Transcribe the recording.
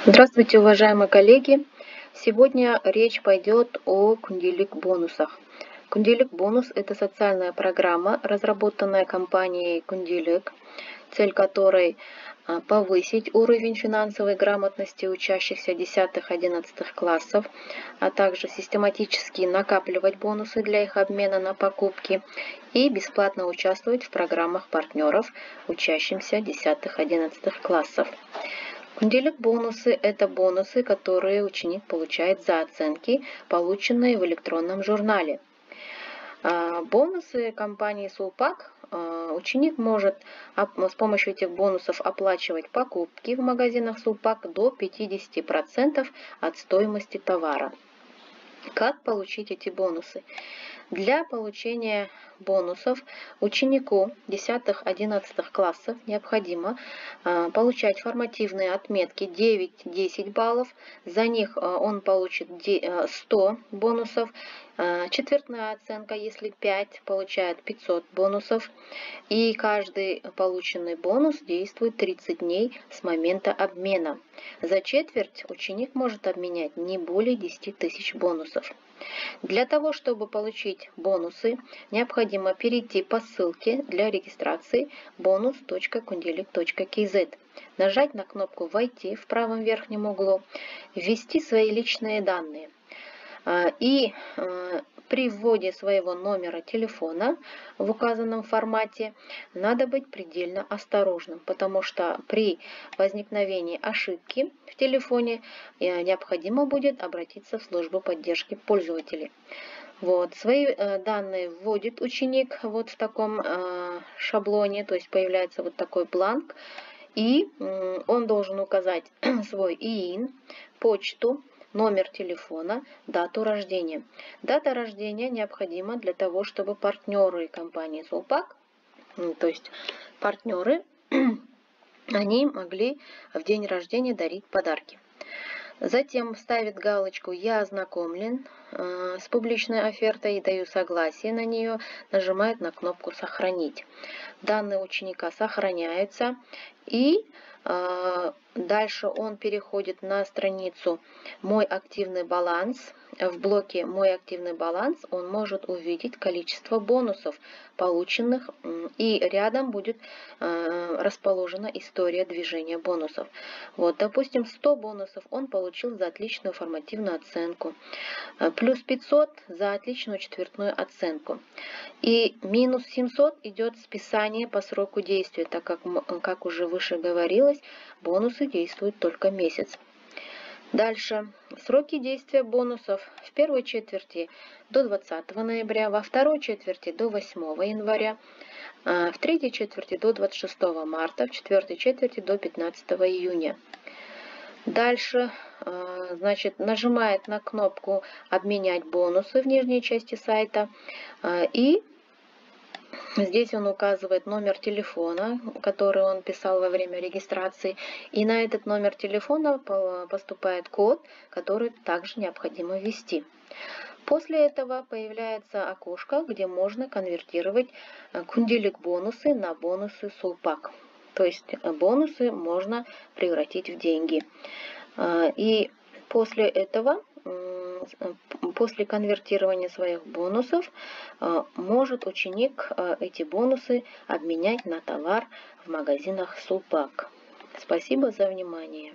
Здравствуйте, уважаемые коллеги! Сегодня речь пойдет о Кунделик бонусах. Кунделик бонус – это социальная программа, разработанная компанией Кунделик, цель которой повысить уровень финансовой грамотности учащихся 10-11 классов, а также систематически накапливать бонусы для их обмена на покупки и бесплатно участвовать в программах партнеров, учащимся 10-11 классов. Кунделик бонусы – это бонусы, которые ученик получает за оценки, полученные в электронном журнале. Бонусы компании Сулпак ученик может с помощью этих бонусов оплачивать покупки в магазинах Сулпак до 50% от стоимости товара. Как получить эти бонусы? Для получения бонусов ученику 10-11 классов необходимо получать формативные отметки 9-10 баллов. За них он получит 100 бонусов. Четвертная оценка, если 5, получает 500 бонусов. И каждый полученный бонус действует 30 дней с момента обмена. За четверть ученик может обменять не более 10 тысяч бонусов. Для того, чтобы получить бонусы, необходимо перейти по ссылке для регистрации bonus.kundelik.kz, нажать на кнопку «Войти» в правом верхнем углу, ввести свои личные данные. И при вводе своего номера телефона в указанном формате надо быть предельно осторожным, потому что при возникновении ошибки в телефоне необходимо будет обратиться в службу поддержки пользователей. Свои данные вводит ученик в таком шаблоне, то есть появляется такой бланк, и он должен указать свой ИИН, почту, номер телефона, дату рождения. Дата рождения необходима для того, чтобы партнеры компании Сулпак, то есть партнеры, они могли в день рождения дарить подарки. Затем ставит галочку «Я ознакомлен с публичной офертой и даю согласие на нее», нажимает на кнопку «Сохранить». Данные ученика сохраняются, и дальше он переходит на страницу «Мой активный баланс». В блоке «Мой активный баланс» он может увидеть количество бонусов, полученных, и рядом будет расположена история движения бонусов. Допустим, 100 бонусов он получил за отличную формативную оценку, плюс 500 за отличную четвертную оценку. И минус 700 идет списание по сроку действия, так как уже выше говорилось, бонусы действуют только месяц. Дальше. Сроки действия бонусов в первой четверти до 20 ноября, во второй четверти до 8 января, в третьей четверти до 26 марта, в четвертой четверти до 15 июня. Дальше, нажимает на кнопку «Обменять бонусы» в нижней части сайта, и здесь он указывает номер телефона, который он писал во время регистрации, и на этот номер телефона поступает код, который также необходимо ввести. После этого появляется окошко, где можно конвертировать Кунделик бонусы на бонусы Сулпак. То есть бонусы можно превратить в деньги. И после этого, после конвертирования своих бонусов, может ученик эти бонусы обменять на товар в магазинах Сулпак. Спасибо за внимание.